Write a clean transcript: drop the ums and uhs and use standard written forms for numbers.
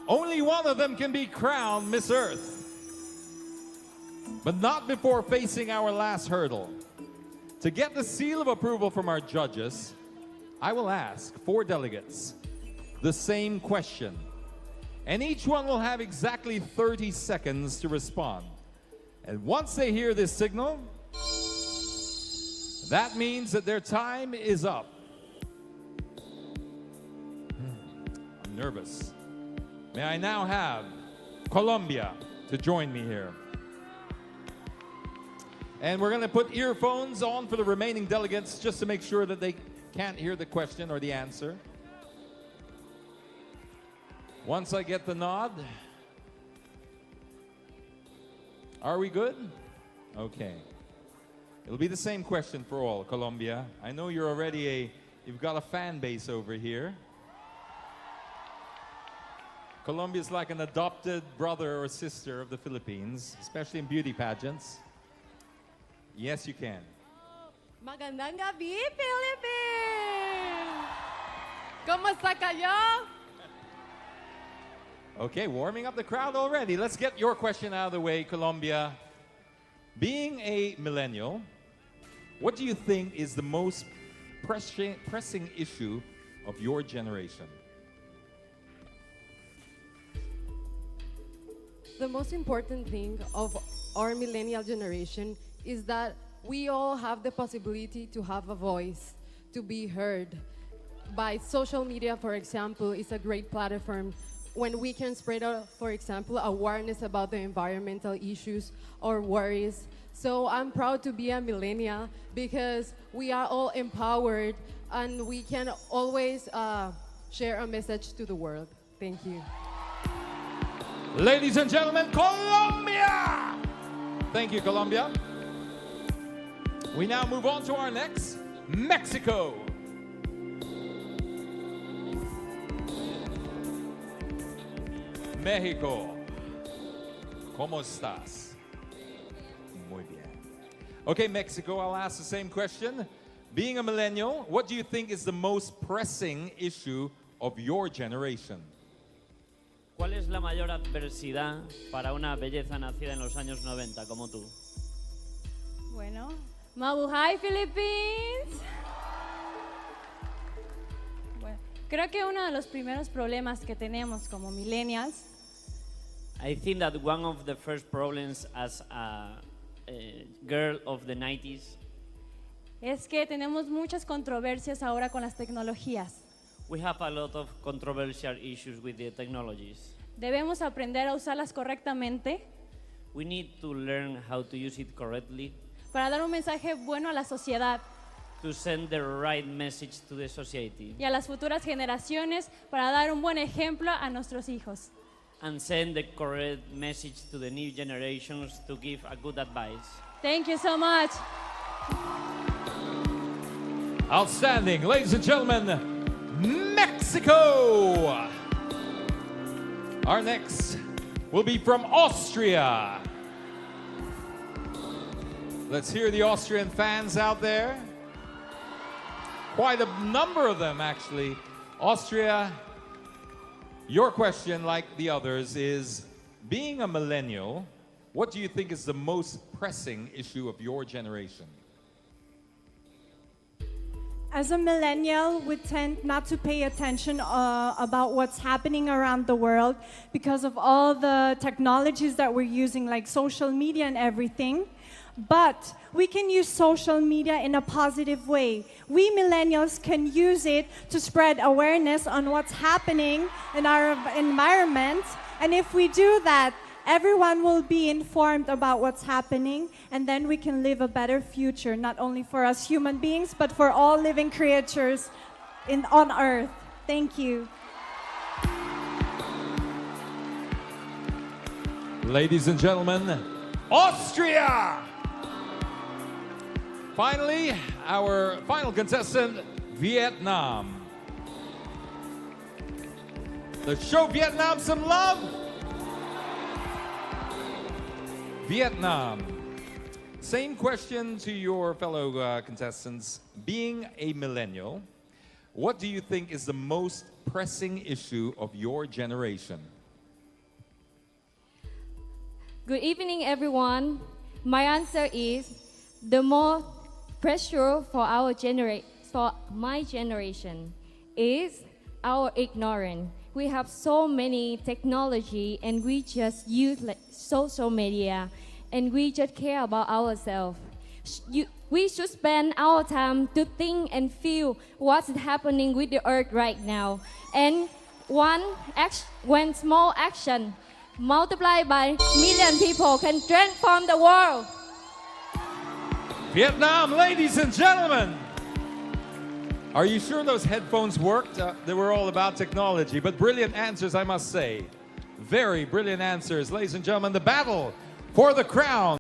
Only one of them can be crowned Miss Earth. But not before facing our last hurdle. To get the seal of approval from our judges, I will ask 4 delegates the same question. And each one will have exactly 30 seconds to respond. And once they hear this signal, that means that their time is up. I'm nervous. May I now have Colombia to join me here. And we're going to put earphones on for the remaining delegates just to make sure that they can't hear the question or the answer. Once I get the nod. Are we good? Okay. It'll be the same question for all, Colombia. I know you're already you've got a fan base over here. Colombia's like an adopted brother or sister of the Philippines, especially in beauty pageants. Yes, you can. Magandang gabi, Philippines! Kumusta kayo? Okay, warming up the crowd already. Let's get your question out of the way, Colombia. Being a millennial, what do you think is the most pressing issue of your generation? The most important thing of our millennial generation is that we all have the possibility to have a voice, to be heard. By social media, for example, is a great platform when we can spread, for example, awareness about the environmental issues or worries. So I'm proud to be a millennial because we are all empowered and we can always share a message to the world. Thank you. Ladies and gentlemen, Colombia! Thank you, Colombia. We now move on to our next, Mexico. Mexico, ¿cómo estás? Muy bien. Okay, Mexico, I'll ask the same question. Being a millennial, what do you think is the most pressing issue of your generation? ¿Cuál es la mayor adversidad para una belleza nacida en los años 90 como tú? Bueno, Mabuhay Philippines. Bueno, creo que uno de los primeros problemas que tenemos como millennials I think that one of the first problems as a girl of the 90s es que tenemos muchas controversias ahora con las tecnologías. we have a lot of controversial issues with the technologies. Debemos aprender a usarlas correctamente We need to learn how to use it correctly para dar un mensaje bueno a la sociedad to send the right message to the society y a las futuras generaciones para dar un buen ejemplo a nuestros hijos. and send the correct message to the new generations to give a good advice. Thank you so much. Outstanding. Ladies and gentlemen, Mexico. Our next will be from Austria. Let's hear the Austrian fans out there. Quite a number of them, actually. Austria, your question, like the others, is being a millennial, what do you think is the most pressing issue of your generation? As a millennial, we tend not to pay attention about what's happening around the world because of all the technologies that we're using, like social media and everything. But we can use social media in a positive way. We millennials can use it to spread awareness on what's happening in our environment. And if we do that, everyone will be informed about what's happening, and then we can live a better future, not only for us human beings, but for all living creatures on Earth. Thank you. Ladies and gentlemen, Austria! Finally, our final contestant, Vietnam. Let's show Vietnam some love. Vietnam. Same question to your fellow contestants. Being a millennial, what do you think is the most pressing issue of your generation? Good evening, everyone. My answer is the more pressure for my generation is our ignorance. We have so many technology and we just use like social media and we just care about ourselves. We should spend our time to think and feel what's happening with the earth right now. And one small action multiplied by million people can transform the world. Vietnam, ladies and gentlemen. Are you sure those headphones worked? They were all about technology, but brilliant answers, I must say. Very brilliant answers. Ladies and gentlemen, the battle for the crown.